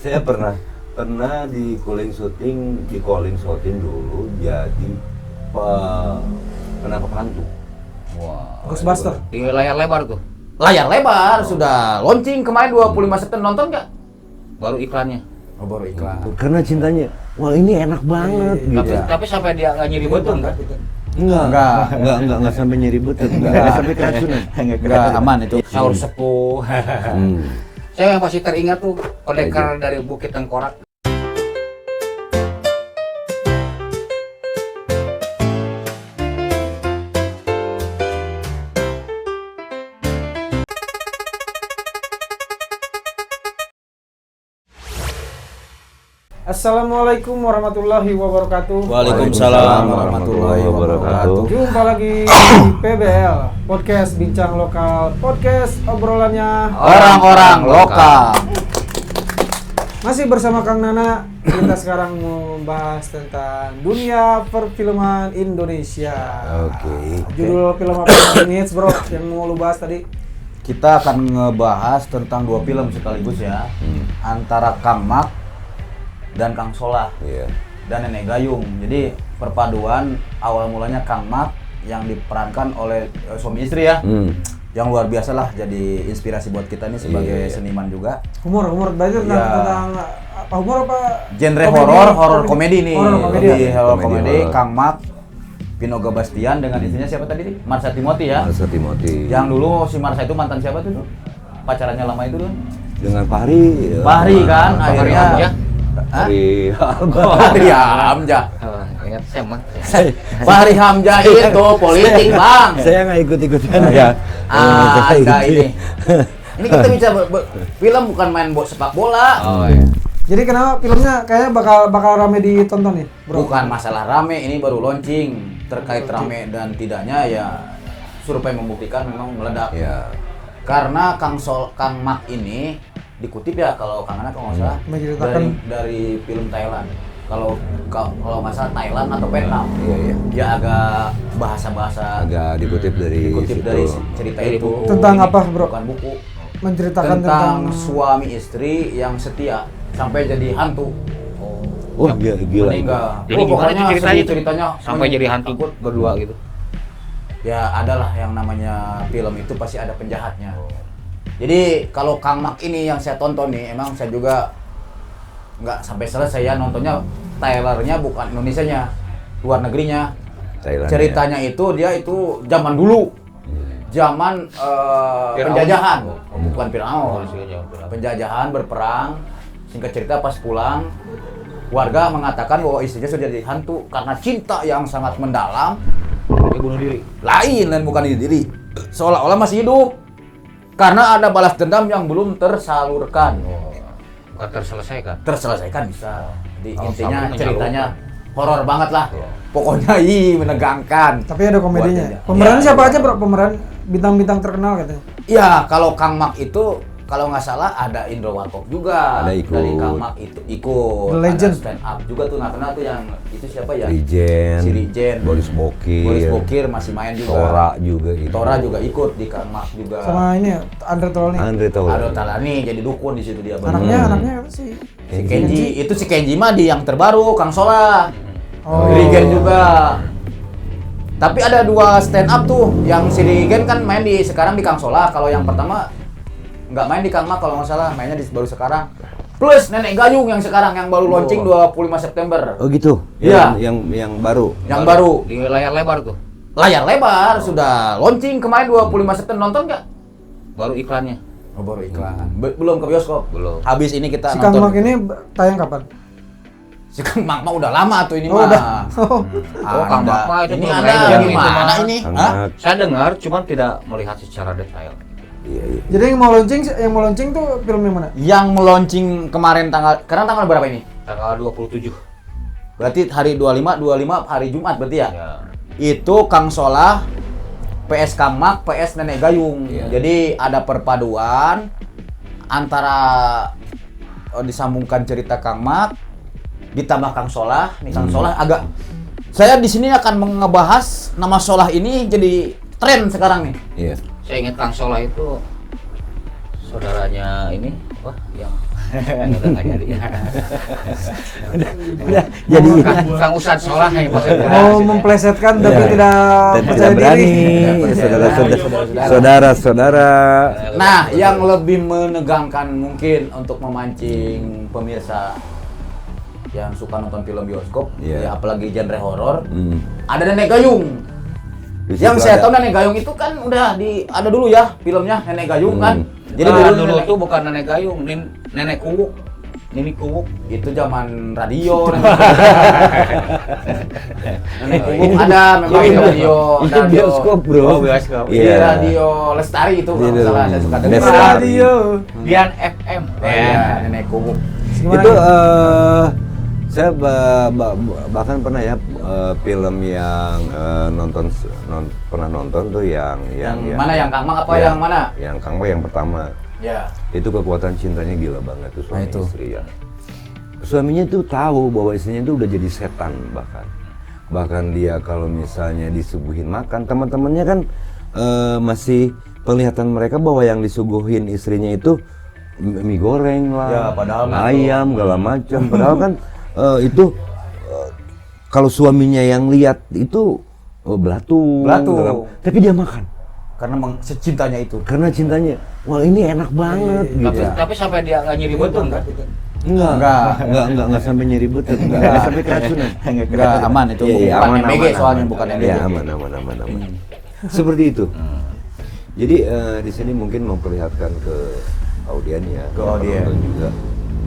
Saya pernah di calling shooting dulu jadi penangkap hantu. Wah. Ghostbuster. Di layar lebar tuh. Layar lebar sudah launching kemarin 25 September, nonton nggak? Baru iklannya. Oh, baru iklan. Karena cintanya, wah ini enak banget gitu. Tapi sampai dia nggak nyiri betul kan? Enggak sampai nyeri betul, enggak sampai keracunan. Enggak aman itu. Sahur sepuh. Saya yang pasti teringat tuh pendekar dari Bukit Tengkorak. Assalamualaikum warahmatullahi wabarakatuh. Waalaikumsalam warahmatullahi wabarakatuh. Jumpa lagi di PBL Podcast Bincang Lokal, podcast obrolannya Orang-orang lokal. Masih bersama Kang Nana. Kita sekarang mau membahas tentang dunia perfilman Indonesia. Oke. Judul film apa ini, bro? Yang mau lu bahas tadi? Kita akan ngebahas tentang dua film sekaligus ya, antara Kang Mak dan Kang Solah, dan Nenek Gayung. Jadi perpaduan awal mulanya Kang Mak yang diperankan oleh suami istri ya, yang luar biasa lah, jadi inspirasi buat kita nih sebagai seniman juga. Humor berarti tentang apa, humor apa? Genre horor komedi nih. Horor komedi. Kang Mak, Pinoga Bastian dengan istrinya siapa tadi? Marsha Timothy ya. Marsha Timothy. Yang dulu si Marsha itu mantan siapa tuh? Pacarannya lama itu tuh. Dengan Fahri. Fahri kan akhirnya. Fahri Hamzah. Ingat saya mah. Fahri Hamzah itu politik, Bang. Saya nggak ikut-ikutan ya. Ada ini. Ini kita bisa film bukan main sepak bola. Oh iya. Jadi kenapa filmnya kayaknya bakal rame ditonton nih, bro? Bukan masalah rame, ini baru launching. Terkait rame dan tidaknya ya survei membuktikan memang meledak. Ya. Karena Kang Mak ini dikutip ya kalau Kang Ana kalau nggak salah dari film Thailand. Kalau nggak salah Thailand atau Vietnam. Iya. Dia agak bahasa Agak dikutip dari cerita itu. Tentang apa, bro? Bukan buku. Menceritakan tentang suami istri yang setia sampai jadi hantu. Wah, gila. Meninggal. Jadi gimana Pokoknya ceritanya sedih ceritanya sampai jadi hantu berdua gitu. Ya adalah yang namanya film itu pasti ada penjahatnya. Jadi kalau Kang Mak ini yang saya tonton nih, emang saya juga nggak sampai selesai ya nontonnya, trailernya bukan Indonesianya, luar negerinya. Thailand, Ceritanya itu dia itu zaman dulu, zaman penjajahan, bukan Firaun. Penjajahan berperang. Singkat cerita pas pulang, warga mengatakan bahwa istrinya sudah jadi hantu karena cinta yang sangat mendalam. Dia bunuh diri. Lain dan bukan diri, seolah-olah masih hidup. Karena ada balas dendam yang belum tersalurkan. Bukan terselesaikan. Terselesaikan bisa. Jadi Kalau intinya salurkan, ceritanya horor banget lah. Pokoknya menegangkan. Tapi ada komedinya. Buat Pemeran ya, siapa aja, bro? Pemeran bintang-bintang terkenal katanya. Iya, kalau Kang Mak itu kalau nggak salah ada Indro Warkop juga. Ada ikut. Dari Kang Mak itu ikut. The Legend. Ada stand up juga tuh, nggak kenal tuh yang itu siapa ya? Rijen. Si Rijen. Boris Bokir. Masih main juga. Tora juga gitu. Tora juga ikut di Kang Mak juga. Sama ini ya, Andre Tolni. Andre tahu. Ada Talani jadi dukun di situ dia. Anaknya apa sih? Si Kenji, itu si Kenji mah di yang terbaru, Kang Solah. Oh. Rigen juga. Tapi ada dua stand up tuh, yang si Rigen kan main sekarang di Kang Solah. Kalau yang pertama nggak main di Kang Mak kalau nggak salah, mainnya baru sekarang. Plus Nenek Gayung yang sekarang yang baru launching 25 September. Oh gitu. Iya. Yang baru. Yang baru. Di layar lebar tuh. Layar lebar sudah launching kemarin 25 September, nonton nggak? Baru iklannya. Oh, baru iklan. Belum ke bioskop. Belum. Habis ini kita Si Kang nonton. Mak ini tayang kapan? Si Kang Mak mah udah lama tuh ini Oh, mah. udah. Oh. Kang Mak mah itu Ini belum ada legend itu gimana mah. ini? Kang Hah? Mak. Saya dengar, cuman tidak melihat secara detail. Iya. Jadi yang mau launching tuh film yang mana? Yang meluncing kemarin sekarang tanggal berapa ini? Tanggal 27. Berarti hari 25 hari Jumat berarti ya? Ya. Itu Kang Solah, PS Kang Mak, PS Nenek Gayung. Iya. Jadi ada perpaduan antara disambungkan cerita Kang Mak ditambah Kang Solah. Nih Kang Solah agak, saya di sini akan ngebahas nama Solah ini jadi tren sekarang nih. Iya. Saya ingat Kang Solah itu saudaranya ini, yang Udah nggak jadi. Udah jadi Kang Ustadz Solah yang maksudnya. Mau memplesetkan tapi Ya. tidak dan percaya tidak berani, diri. saudara-saudara. Nah, yang lebih menegangkan mungkin untuk memancing pemirsa yang suka nonton film bioskop, Iya. ya apalagi genre horor, Hmm. ada Nenek Gayung. Di Yang situ saya ada. tahu Nenek Gayung itu kan udah ada dulu ya filmnya Nenek Gayung kan. Jadi dulu tuh bukan Nenek Gayung, Nenek Kuwuk. Nini Kuwuk itu zaman radio. Nenek Kuwuk ada memang di radio. Itu radio. bioskop, bro. Oh, bioskop. Di Iya. radio Lestari itu kalau nggak salah saya suka dengar. Lestari. Radio. Dian FM. Ya, Nenek Kuwuk. Gimana? Itu saya bahkan pernah ya film yang pernah nonton tuh yang Mana yang Kang Mang apa ya, yang mana? Yang Kang Mang yang pertama. Ya. Itu kekuatan cintanya gila banget tuh suami itu. istri ya. Suaminya tuh tahu bahwa istrinya itu udah jadi setan bahkan dia kalau misalnya disuguhin makan, teman-temannya kan masih penglihatan mereka bahwa yang disuguhin istrinya itu mie goreng lah, Ya, padahal ayam segala macam, padahal kan itu kalau suaminya yang lihat itu belatung, tapi dia makan Karena secintanya itu. karena cintanya. Wah, ini enak banget gitu. Tapi sampai dia nggak nyiri betul kan? Enggak sampai nyeri betul, enggak sampai keracunan. Enggak aman itu. Iya, iya, Bukan aman, MBG aman, soalnya aman. bukan MBG. Iya, aman. Seperti itu. Jadi di sini mungkin memperlihatkan ke audiennya, Ke yang audien. penonton juga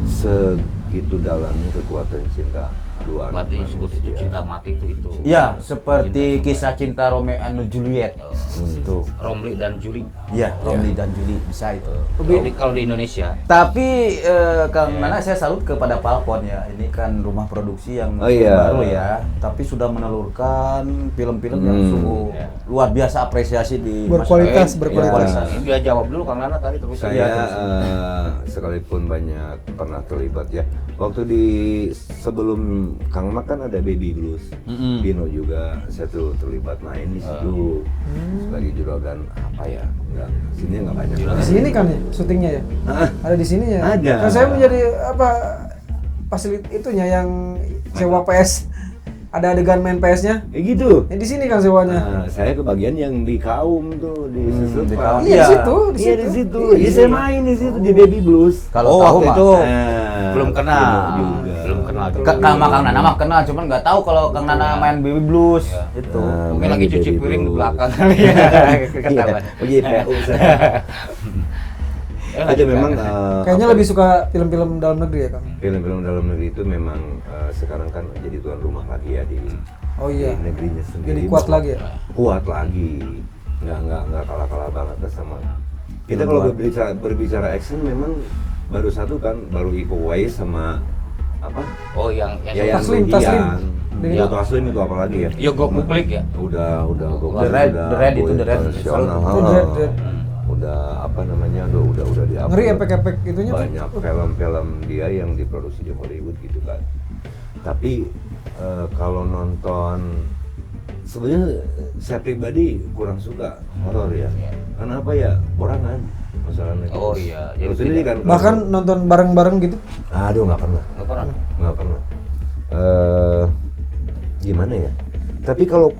segitu dalamnya kekuatan cinta dua anak Berarti disebut itu manusia. cinta mati itu. Ya, seperti kisah cinta Romeo and Juliet. Itu. Romli dan Juli. Iya, Romli dan Juli bisa itu. Kalau di Indonesia, Tapi Kang Nana saya salut kepada Palpon ya. Ini kan rumah produksi yang Oh, iya. baru ya, tapi sudah menelurkan film-film yang sungguh luar biasa apresiasi di Berkualitas, masyarakat. berkualitas. Ya. ini dia jawab dulu Kang Nana tadi terus. Saya terus. sekalipun banyak pernah terlibat ya. Waktu di sebelum Kang Mak kan ada Baby Blues, Dino juga saya tuh terlibat main di situ sebagai juragan apa ya? Enggak, sini nggak banyak. Di sini kan ya syutingnya ya? Ada di sini ya? Ada. Kan saya menjadi apa fasilitas itunya yang sewa PS. Ada adegan main PS-nya. gitu. Ya, di sini kan sewanya. Nah, saya kebagian yang di kaum tuh di Susupan. di kaum. Iya, di situ, di Iya situ. di situ. Iya saya main di situ di Baby Blues. Kalau Oh, tahu waktu mah. itu Nah, belum kenal. Dino juga. Belum kenal. Sama Kang Nana mah kenal, cuman nggak tahu kalau Kang Nana main Baby Blues. Itu. Nah, Mungkin main lagi di cuci Baby piring di Blues. belakang. Iya. Ketahuan. Oh iya, PU saya. Itu memang Kayaknya apa- lebih suka film-film dalam negeri ya, Kang? film-film dalam negeri itu memang sekarang kan jadi tuan rumah lagi ya di, Oh iya. di negerinya sendiri. Jadi kuat lagi ya? Kuat lagi. Nggak kalah-kalah banget sama. Kita kalau berbicara action memang baru satu kan, baru Iko Uwais sama apa? Oh, yang Yayan Taslim, Ruhian. Taslim. Iya, Taslim itu apa lagi ya? Yogo Publik ya. Udah The Red itu, The Red. profesional. Itu The Red. Udah apa namanya? Udah di Ngeri efek-efek itunya tuh. banyak film-film dia yang diproduksi di Hollywood gitu kan. Tapi kalau nonton sebenarnya saya pribadi kurang suka horor ya. Karena apa ya? Borangan masalahnya. Oh iya, jadi Jadi sendiri kan. Bahkan nonton bareng-bareng gitu. aduh nggak pernah. Nggak pernah. Gimana ya? Tapi kalau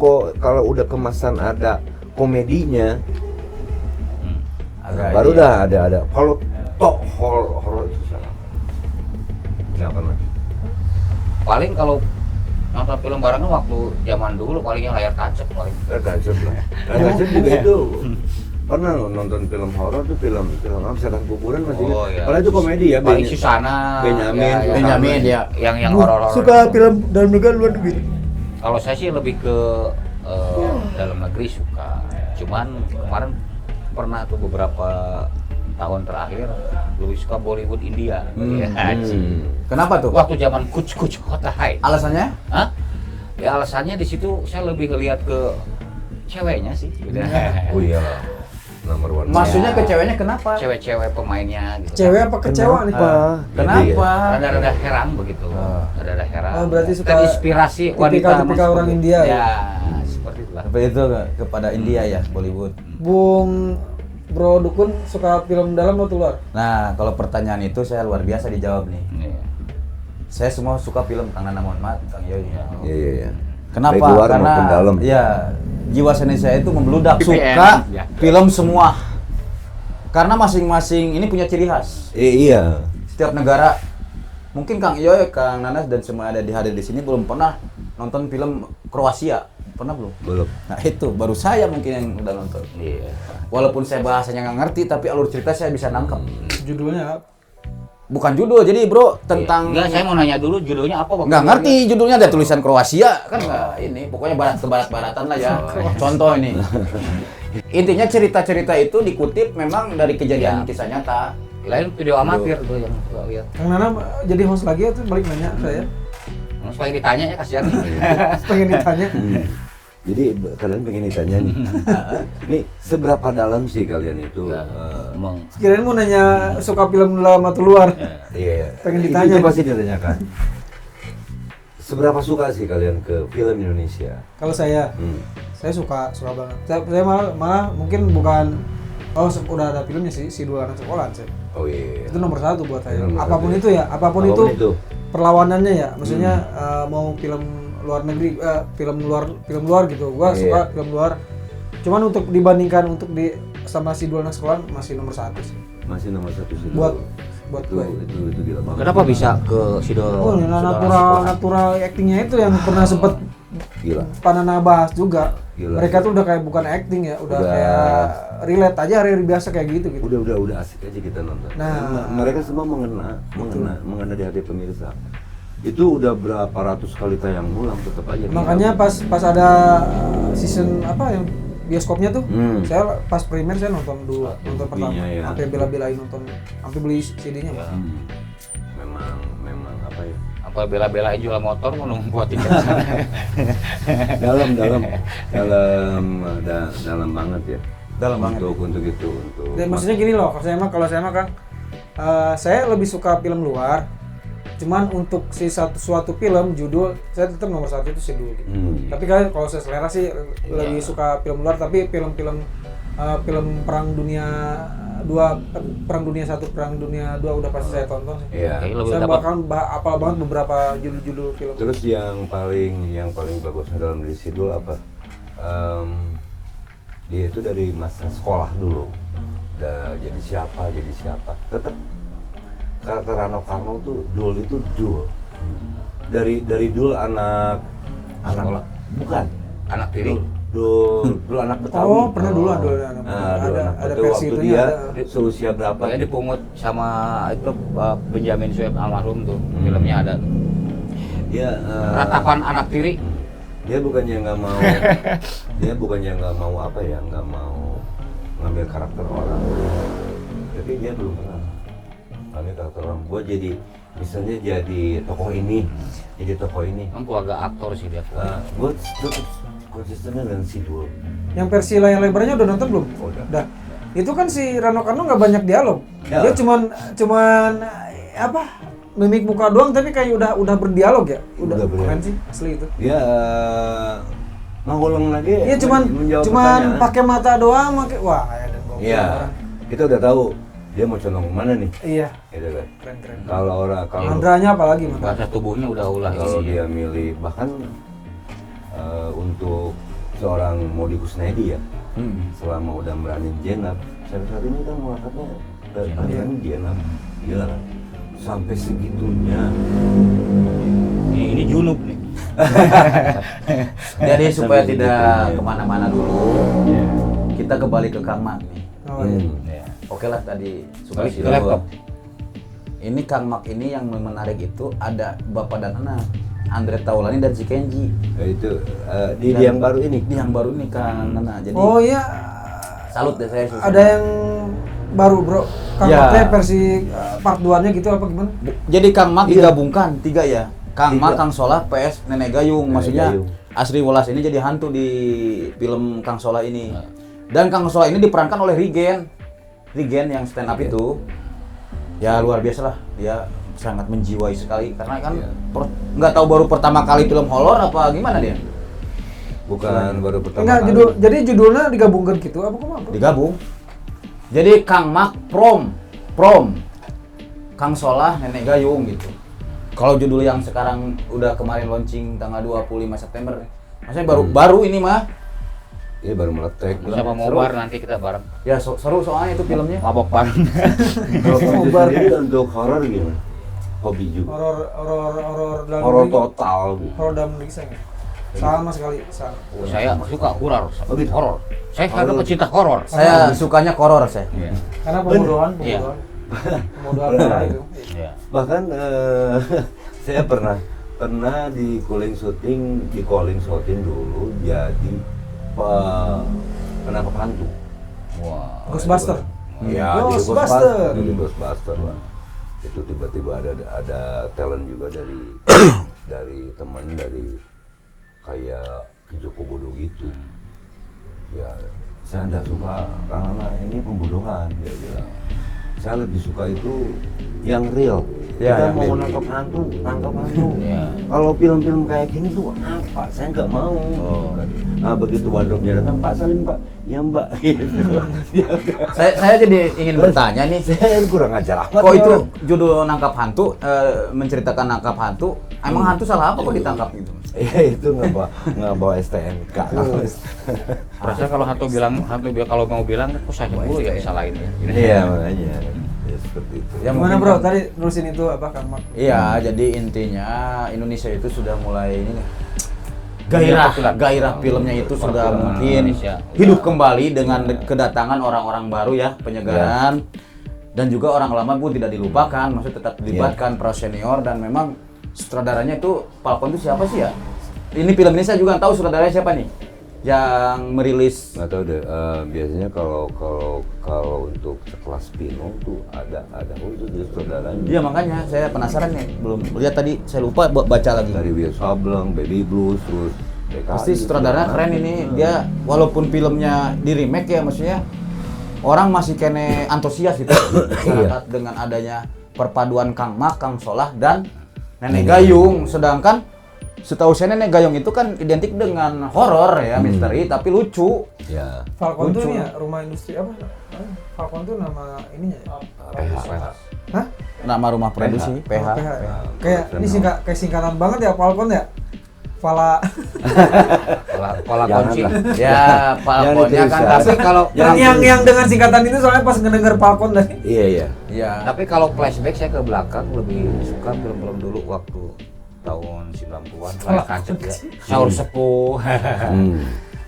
udah kemasan ada komedinya, baru dah ada. Kalau tok horor itu salah. Nggak pernah. Paling kalau nonton film barengan waktu zaman dulu paling yang layar tancap paling. Gajah lah. Gajah juga itu. Pernah nonton film horor tuh film apa Setan Kuburan masih. Oh, iya. Padahal itu komedi ya. Paling Susana, Benyamin, ya, Benyamin ya. yang horor-horor. Suka film dalam negeri luar negeri. Kalau saya sih lebih ke dalam negeri suka. Cuman kemarin pernah tuh beberapa tahun terakhir lebih suka Bollywood India. Ya, Kenapa tuh? Waktu zaman Kuch Hota Hai. Alasannya? Hah? Ya alasannya di situ saya lebih ngeliat ke ceweknya sih. Oh iya. Nomor one. Maksudnya ke ceweknya kenapa? Cewek-cewek pemainnya gitu. Cewek apa kecewa nih? Kenapa? Rada-rada heran begitu. Rada-rada heran. Oh, berarti suka terinspirasi wanita tipikal orang maskulin. India ya? Ya, seperti itulah. Seperti itu kepada India ya, Bollywood. Bung Bro Dukun suka film dalam atau luar? Nah, kalau pertanyaan itu saya luar biasa dijawab nih. Iya. Saya semua suka film Kang Nana Mohon Maaf, Kang Yoyo. Iya. Kenapa? Baik luar Karena maupun dalam. ya jiwa seni saya itu membludak, VPN, suka ya. film semua. Karena masing-masing ini punya ciri khas. Iya. Setiap negara, mungkin Kang Yoyo, Kang Nanas dan semua ada hadir di sini belum pernah nonton film Kroasia. Pernah belum? Belum. Nah itu baru saya mungkin yang udah nonton. Iya. Walaupun saya bahasanya nggak ngerti, tapi alur cerita saya bisa nangkep. Judulnya apa? Bukan judul, jadi bro tentang Enggak, saya mau nanya dulu judulnya apa, Bang? nggak ngerti judulnya, ada tulisan Kroasia kan nggak ini. Pokoknya barat-baratan lah ya. Contoh ini. Intinya cerita-cerita itu dikutip memang dari kejadian kisah nyata. Lain video amatir tuh yang suka lihat. Kang Nana jadi host lagi atau balik nanya ke saya? Supaya ditanya ya kasihan. Pengen ditanya. Jadi kalian pengen ditanya nih, nih seberapa dalam sih kalian itu? Emang Kirain mau nanya suka film dalam atau luar. Iya. Pengen ditanya. Itu pasti ditanyakan. Seberapa suka sih kalian ke film Indonesia? Kalau saya suka banget. Saya malah mungkin bukan udah ada filmnya sih, si Dua Anak Sekolahan saya. Oh iya. Itu nomor 1 buat saya. Nomor Apapun satu. itu ya, apapun Apapun itu itu. perlawanannya ya. Maksudnya mau film luar negeri, film luar gitu. Gua Iya. suka film luar. Cuman untuk dibandingkan untuk sama si Dua Anak Sekolahan masih nomor 1 sih. Masih nomor 1 sih. Buat itu, gue. itu gila banget. kenapa bisa ke Sido? Oh, yang natural actingnya itu yang pernah sempet Gila. Panana bahas juga. Gila. Mereka tuh udah kayak bukan acting ya, udah Udah. kayak relate aja hari biasa kayak gitu gitu. Udah asik aja kita nonton. Nah. Mereka semua mengena di hati pemirsa. Itu udah berapa ratus kali tayang ulang tetap aja. Makanya pas ada season apa yang bioskopnya tuh, saya pas primer saya nonton dulu, nonton pertama, Iya, ya. sampai bela-belain nonton, sampai beli CD-nya. Ya. Memang apa ya? Apa bela-belain jual motor mau nunggu buat tiket sana. dalam banget ya. Dalam banget. Untuk itu untuk. Dan maksudnya gini loh, kalau saya mah kan, saya lebih suka film luar. Cuman untuk si suatu film judul saya tetap nomor 1 itu Sidul gitu. Tapi kan kalau saya selera sih lebih suka film luar, tapi film-film perang dunia 2, perang dunia 1, perang dunia 2 udah pasti saya tonton sih. Iya. Kayaknya lebih Saya dapat. bahkan apal banget beberapa judul-judul film. Terus yang paling bagusnya dalam diri Sidul apa? Dia itu dari masa sekolah dulu. Udah jadi siapa. Tetap karakter Rano Karno tuh Dul itu Dul. Dari Dul anak bukan Anak tiri. Dul anak Betawi. Oh, pernah dulu ada Dul anak ada Betawi versi waktu itunya. dia seusia berapa? Pokoknya dipungut sama itu Benjamin Sueb almarhum tuh. Filmnya ada. Dia Ratapan anak tiri. dia bukannya nggak mau apa ya, nggak mau ngambil karakter orang, tapi dia belum pernah ngambil karakter orang. Gue jadi misalnya jadi tokoh ini, Kan keluarga aktor sih dia. gue tetap konsistennya dengan Sidul. Yang versi layar lebarnya udah nonton belum? Udah. Itu kan si Rano Karno nggak banyak dialog. Ya. Dia cuman apa? Mimik muka doang tapi kayak udah berdialog ya. Udah Udah berdialog. keren sih asli itu. Dia ngulang lagi. Iya menjawab cuman pertanyaan. pakai mata doang, wah ya dan gokil Iya, orang. kita udah tahu dia mau condong kemana nih, Iya, gitu kan. keren. Kalau Mandranya apalagi mantap. Bahasa tubuhnya udah ulah kalau isi. dia milih bahkan untuk seorang Modi Kusnedi ya, selama udah meranin Jenab, saat ini kan mengangkatnya meranin Jenab, gila kan? Sampai segitunya. Ini junub nih. Jadi supaya Sampai tidak segitunya. kemana-mana dulu, kita kembali ke Kang Mak nih. Oh, iya. Ya. Oke lah tadi Balik Sidul. ke laptop. Ini Kang Mak ini yang menarik itu ada bapak dan anak, Andre Taulani dan si Kenji. Itu di yang baru ini. Di yang baru nih Kang Nana. Jadi Oh iya, salut deh saya. ada yang baru bro. Kang Ya. Maknya versi part 2-nya gitu apa gimana? Jadi Kang Mak Iya. digabungkan 3 ya. Kang Tiga. Mak, Kang Solah, PS Nenek Gayung. Nenek Maksudnya Gayung. Asri Wolas ini jadi hantu di film Kang Solah ini. Dan Kang Solah ini diperankan oleh Rigen yang stand up Rigen. itu. Ya luar biasa lah. Dia sangat menjiwai sekali karena kan Iya. nggak tahu baru pertama kali film horor apa gimana dia? Bukan baru pertama Enggak, kali. jadi judulnya digabungkan gitu apa kok apa? Digabung. Jadi Kang Mak prom, Kang Solah Nenek Gayung gitu. Kalau judul yang sekarang udah kemarin launching tanggal 25 September, maksudnya baru ini mah. Iya baru meletek. Sama Mobar nanti kita bareng. Ya seru soalnya itu filmnya. Mabok bareng. Kalau kamu sendiri untuk horor gimana? Hobi juga. Horor dalam Horor negeri. total. Horor dalam negeri saya nggak. Sama sekali, sama. Saya suka horor. gitu? Horor. Saya karena pecinta horor. Saya sukanya horor saya. Iya. Karena pembunuhan. Iya. Pembunuhan parah itu. Iya. Bahkan saya pernah di calling shooting dulu jadi penangkap hantu. Wah. Ghostbuster. Iya, di Ghostbuster. Di Ghostbuster lah. Itu tiba-tiba ada talent juga dari teman dari kayak Joko Bodo gitu. Ya, saya tidak suka karena ini pembunuhan dia bilang. Saya lebih suka itu yang real. Ya, Kita yang mau real. nangkap hantu. Ya. Kalau film-film kayak gini tuh apa? Saya nggak mau. Nah begitu wardrobe-nya datang, Pak Salim Pak, ya Mbak. Gitu. Saya jadi ingin bertanya nih. Saya kurang ajar amat. Kok ya itu orang. judul nangkap hantu, menceritakan nangkap hantu? Emang hantu salah apa kok ditangkap gitu? Iya itu nggak bawa STNK. Rasanya kalau hantu kalau mau bilang kok saya mulu ya disalahin ya. Iya makanya. Ya, seperti itu. Ya, Gimana mungkin bro? kan- Tadi nulisin itu apa Kang Mak? Iya, jadi intinya Indonesia itu sudah mulai ini nih. Gairah filmnya itu sudah mungkin Indonesia. hidup kembali dengan kedatangan orang-orang baru ya, penyegaran. Dan juga orang lama pun tidak dilupakan, maksudnya tetap dilibatkan para senior dan memang sutradaranya itu Falcon itu siapa sih ya? Ini film ini saya juga nggak tahu sutradaranya siapa nih yang merilis. Nggak tahu deh. Biasanya kalau untuk sekelas Pino tuh ada khusus di saudaranya. Iya makanya saya penasaran nih, belum lihat tadi, saya lupa baca lagi. Dari Wio Sableng, Baby Blues, terus PKI, Pasti sutradaranya keren ini. Dia walaupun filmnya di remake ya, maksudnya orang masih kene antusias gitu masyarakat dengan adanya perpaduan Kang Mak, Kang Solah dan Nenek Gayung. Sedangkan setahu saya Nenek Gayung itu kan identik dengan horor ya, misteri tapi lucu. Ya. Falcon tuh Lucu. ini ya, rumah industri apa? Falcon tuh nama ininya ya? Hah? Nama rumah produksi PH. PH ya? Kayak ini kayak singkatan banget ya Falcon ya? Fala. Pola Jangan kunci. lah. Ya, Falconnya kan ditulis, tapi kalau yang dengan singkatan itu soalnya pas ngedenger Falcon tadi. Iya. ya Tapi kalau flashback saya ke belakang lebih suka film-film dulu waktu tahun 90-an layar kancet ya. Saur Sepuh.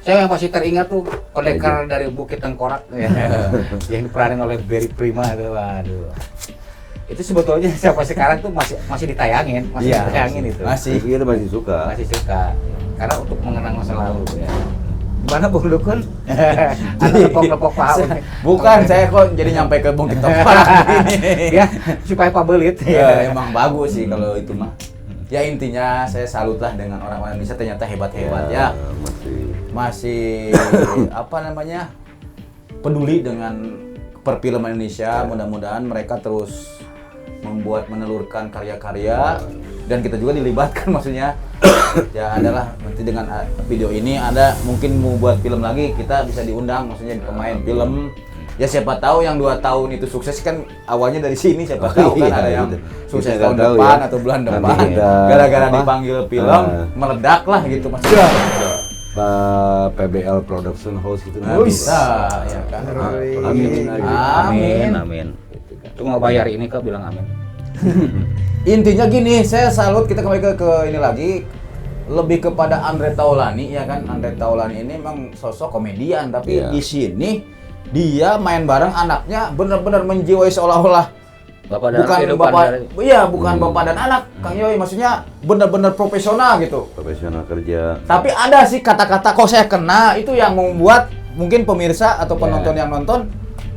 Saya yang masih teringat tuh pendekar dari Bukit Tengkorak ya. Yang diperanin oleh Berry Prima itu, waduh. Itu sebetulnya sampai sekarang tuh masih ditayangin, masih Iya, ditayangin itu. masih. Kita masih suka. Masih suka. Karena untuk mengenang masa lalu ya. Gimana Bung Dukun? Ada lepok-lepok Pak Aun. Bukan, saya kok jadi nyampe ke Bukit Tengkorak ini. Ya, supaya Pak Belit. Ya, emang bagus sih kalau itu mah. Ya intinya saya salut lah dengan orang-orang Indonesia, ternyata hebat-hebat ya. Masih apa namanya? Peduli dengan perfilman Indonesia. Mudah-mudahan mereka terus menelurkan karya-karya dan kita juga dilibatkan maksudnya. Ya adalah nanti dengan video ini ada mungkin mau buat film lagi, kita bisa diundang maksudnya pemain film. Ya siapa tahu yang 2 tahun itu sukses kan awalnya dari sini, siapa tahu kan ada yang sukses Kita tahun nggak tahu depan ya. atau bulan Nanti depan kita gara-gara apa? dipanggil film meledak lah gitu maksudnya. Pak PBL Production House itu Nah, bisa ya kan. Amin. Amin. Itu mau bayar ini Kak bilang amin. Intinya gini, saya salut, kita kembali ke ini lagi, lebih kepada Andre Taulany ya kan. Andre Taulany ini memang sosok komedian tapi Iya. di sini dia main bareng anaknya benar-benar menjiwai seolah-olah Bapak dan bukan kehidupan bapak, dari- iya bukan bapak dan anak, Kang Yoi, maksudnya benar-benar profesional gitu. Profesional kerja. Tapi ada sih kata-kata kok saya kena itu yang membuat mungkin pemirsa atau penonton yang nonton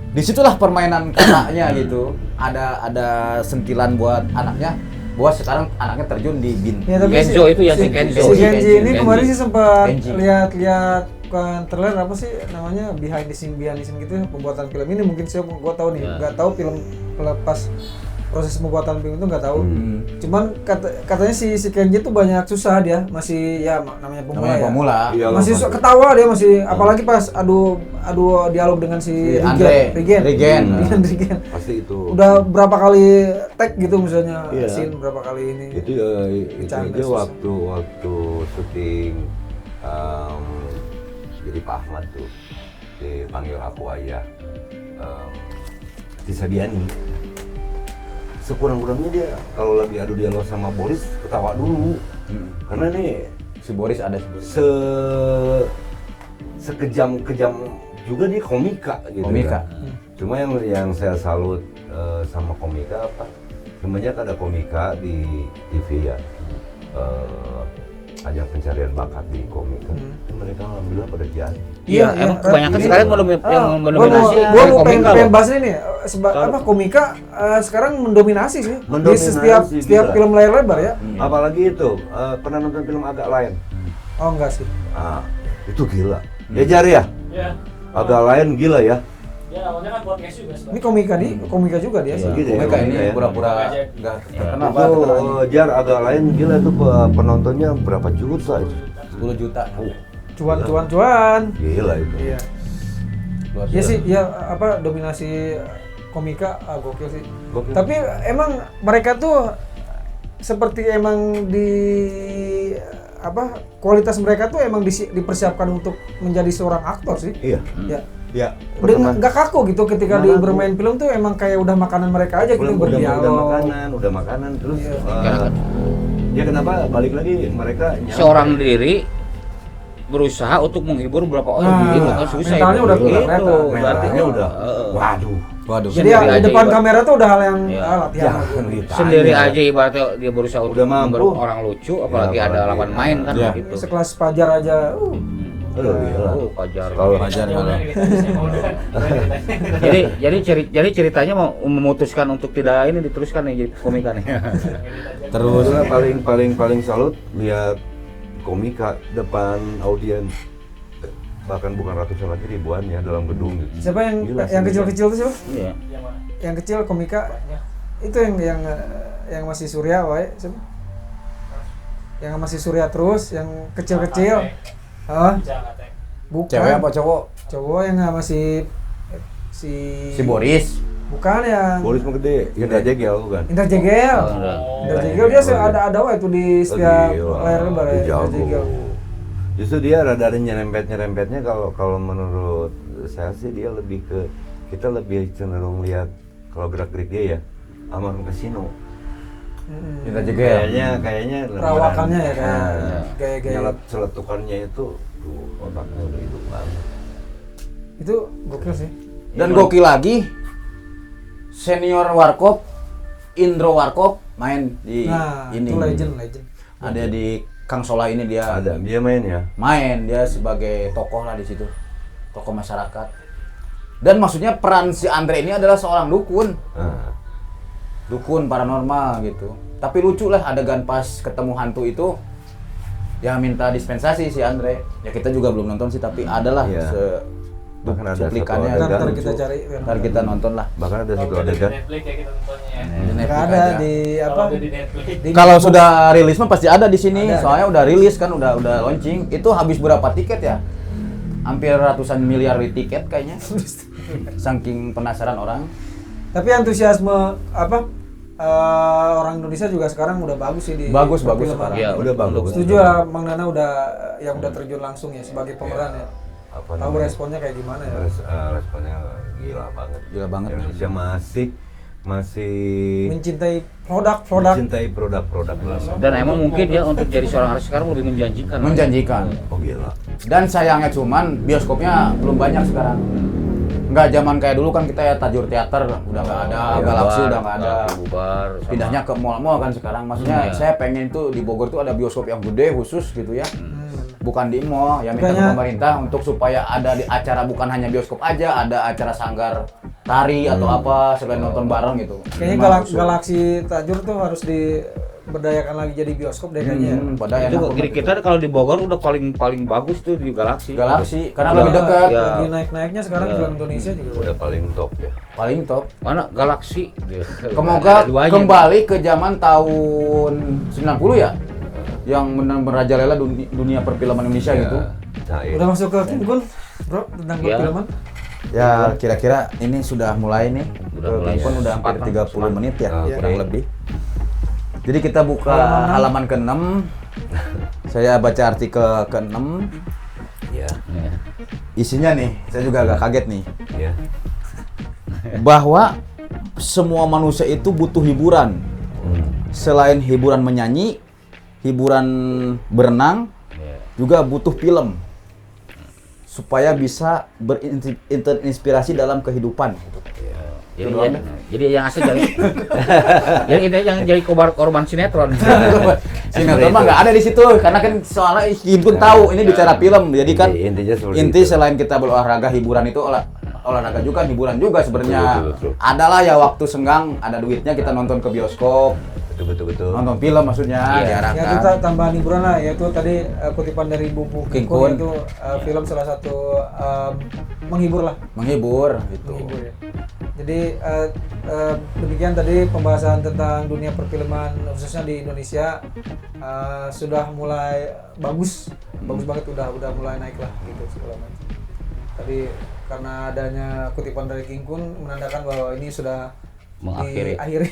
disitulah permainan katanya gitu. Ada sentilan buat anaknya bahwa sekarang anaknya terjun di bin. Ya, tapi Kenzo itu ya, si Kenzo. Si Genji ini Genji. kemarin sih sempat Genji. lihat bukan trailer apa sih namanya behind the scene gitu ya, pembuatan film ini mungkin sih gua tahu nih, Ya. nggak tahu film pas proses pembuatan film itu nggak tahu. Cuman katanya si Kenji tuh banyak susah dia, masih ya namanya pemula. Iyalah, Masih suka ketawa dia masih, apalagi pas adu dialog dengan si Regen. Pasti itu. Udah berapa kali tag gitu misalnya scene berapa kali ini. Itu aja waktu syuting jadi Pak Ahmad tuh dipanggil aku ayah di Sadiani. Sekurang-kurangnya dia kalau lagi adu dialog sama Boris ketawa dulu. Karena nih Si Boris ada sekejam juga dia komika gitu. Komika. Kan. Cuma yang saya salut sama komika apa? Semenjak ada komika di TV ya. Ajang pencarian bakat di komika. Mereka alhamdulillah pada jadi. Iya, emang kebanyakan sekarang yang mendominasi Gua komika pengen loh. bahas ini nih, apa komika sekarang mendominasi sih di Mendominasi, setiap gila. film layar lebar ya. Apalagi itu pernah nonton film Agak Lain. Oh enggak sih. Itu gila. Ya Jar ya? Ya. Agak Lain gila ya. Ya, awalnya kan podcast juga Ini komika juga dia sih. Gitu ya, Komika ini komika ya. pura-pura nggak terkenal Itu Jar Agak Lain gila itu penontonnya berapa juta itu? 10 juta. Cuan. Gila itu. Iya. Luar Ya biasa. sih, ya apa dominasi komika gokil sih. Gokil. Tapi emang mereka tuh seperti emang di apa kualitas mereka tuh emang dipersiapkan untuk menjadi seorang aktor sih. Iya. Ya. Ya. Dengan nggak kaku gitu ketika Nggak dia kaku. bermain film tuh emang kayak udah makanan mereka aja gitu udah berdialog. makanan terus Iya. ya kenapa balik lagi mereka nyampe. Seorang diri berusaha untuk menghibur beberapa orang gitu kan susah mentalnya itu. udah Gitu, kelihatan. berarti Mentalnya udah waduh. Waduh. Jadi Sendiri di aja depan ibarat. kamera tuh udah hal yang Iya. latihan. Jangan ditanya. Sendiri aja ibaratnya dia berusaha untuk Udah mampu. membuat orang lucu apalagi Ya, ada apalagi. lawan main kan Iya. gitu. Sekelas Fajar aja. Aduh, gila. Pajar. Kalau Wajar Ya, udah, kalau jadi ceritanya mau memutuskan untuk tidak ini diteruskan nih jadi komika nih. terus paling salut lihat komika depan audiens, bahkan bukan ratusan lagi ribuan ya dalam gedung gitu. Siapa yang Gila, yang seni. kecil-kecil tuh siapa? Iya. Yang kecil komika itu yang masih Surya wae siapa? Yang masih Surya terus, yang kecil-kecil. Hah? Bukan. cewek apa cowok? Cowok yang masih si Boris. Bukan yang Boris mah gede, Indra Jegel bukan? Indra Jegel. Indra Jegel dia ada wae itu di setiap Gila, layar lebar ya. dia Indra jago. Jegel. Justru dia rada ada nyerempetnya kalau menurut saya sih dia lebih ke kita lebih cenderung lihat kalau gerak-gerik dia ya Almarhum Kasino. Kita juga ya. Kayaknya Perawakannya ya kayak Nah, gaya-gaya. celetukannya itu otaknya udah hidup banget. Itu gokil sih. Dan gokil lagi, senior Warkop, Indro Warkop main di Nah, ini. itu legend. Ada di Kang Solah ini dia Ada dia main ya. main, dia sebagai tokoh lah di situ, tokoh masyarakat. Dan maksudnya peran si Andre ini adalah seorang dukun, Nah, dukun paranormal gitu. Tapi lucu lah adegan pas ketemu hantu itu, ya minta dispensasi si Andre. Ya kita juga belum nonton sih, tapi adalah Iya. Bahkan ada cuplikannya. satu adegan Ntar lucu. kita cari. Ntar kita nonton lah. Bahkan ada satu Kalau udah di adegan. Netflix ya kita nontonnya ya. Di Nggak Netflix ada aja. di Kalau apa? udah di Netflix. Di Kalau Netflix. sudah rilis mah pasti ada di sini. Ada. Soalnya udah rilis kan, udah launching. Itu habis berapa tiket ya? Hampir ratusan miliar di tiket kayaknya. Saking penasaran orang. Tapi antusiasme apa orang Indonesia juga sekarang udah bagus sih di Bagus perfilman. sekarang. Iya, Udah bagus. Setuju lah Mang Nana udah yang udah terjun langsung ya sebagai pemeran ya. Apa Tahu namanya? responnya kayak gimana ya? Responnya gila banget. Gila banget. Indonesia masih Mencintai produk. mencintai produk-produk. Dan emang mungkin ya untuk jadi seorang artis sekarang lebih menjanjikan. Menjanjikan. Oh gila. Dan sayangnya cuman bioskopnya belum banyak sekarang. Nggak zaman kayak dulu kan kita ya tajur teater udah nggak ada, Galaxy udah nggak ada. Bubar. sama- Pindahnya ke mall-mall kan sekarang. Maksudnya Iya. saya pengen tuh di Bogor tuh ada bioskop yang gede khusus gitu ya. Bukan di mall, ya minta ke Makanya- pemerintah untuk supaya ada di acara bukan hanya bioskop aja, ada acara sanggar tari atau apa selain nonton bareng gitu. Kayaknya Memang Galaxy Tajur tuh harus berdayakan lagi jadi bioskop deh kayaknya. Pada Itu enak jadi kita kalau di Bogor udah paling bagus tuh di Galaxy. Galaxy karena Udah, lebih dekat, ya. Lagi naik-naiknya sekarang film Indonesia juga. Udah paling top ya. paling top. Mana Galaxy? Semoga Ada duanya. kembali ke zaman tahun 90 ya. Yang benar merajalela dunia perfilman Indonesia gitu. Cair. Udah masuk ke Kinkun, bro, tentang Ya. perfilman. Ya kira-kira ini sudah mulai nih. Udah mulai, Pun ya. udah hampir 30 menit ya, Oke. kurang lebih. Jadi kita buka halaman ke-6. Saya baca artikel ke-6. Ya. Ya. Isinya nih, saya juga agak kaget nih. Ya. Bahwa semua manusia itu butuh hiburan. Selain hiburan menyanyi, hiburan berenang, juga butuh film. Supaya bisa berinspirasi dalam kehidupan. Jadi yang asli yang jadi korban sinetron. Sinetron mah nggak ada di situ karena kan soalnya Kinkun tahu ini bicara film. Jadi kan Intinya seperti inti itu. selain kita berolahraga, hiburan itu olahraga juga, hiburan juga sebenarnya. Betul. Adalah ya waktu senggang, ada duitnya kita nonton ke bioskop, Betul. nonton film maksudnya Iya. diarahkan. Ya kita tambahan hiburan lah, yaitu tadi kutipan dari buku Kinkun. Kinkun itu film salah satu menghibur lah, Menghibur gitu. menghibur ya. Jadi demikian tadi pembahasan tentang dunia perfilman khususnya di Indonesia sudah mulai bagus banget, udah mulai naik lah gitu segala macam. Tadi karena adanya kutipan dari Kinkun menandakan bahwa ini sudah Mengakhiri. diakhiri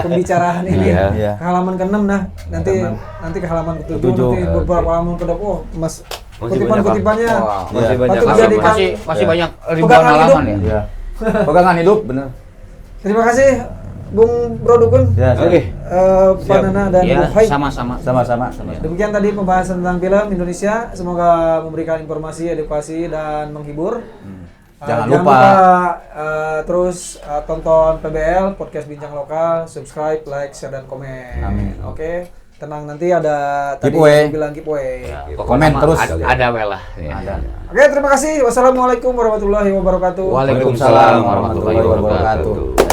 pembicaraan ini Iya. Iya. ke halaman ke-6 nah nanti ke halaman ke-7 nanti beberapa halaman ke depan Masih kutipan-kutipannya Wah, Masih Iya. banyak Patut halaman. dijadikan- Masih banyak ribuan Pegangan halaman hidup. ya. Ya. pegangan hidup bener. terima kasih Bung Bro Dukun, Ya, Oke. Pak Nana dan Ya, Bu Hai. sama-sama. sama-sama. Demikian tadi pembahasan tentang film Indonesia, semoga memberikan informasi, edukasi dan menghibur. Jangan Jangan lupa. terus tonton PBL Podcast Bincang Lokal, subscribe, like, share dan komen. Amin. Oke, tenang nanti ada tadi Giveaway. yang bilang giveaway. Komen terus. Ada well lah. Ya. Ada. Oke, terima kasih. Wassalamualaikum warahmatullahi wabarakatuh. Waalaikumsalam warahmatullahi wabarakatuh.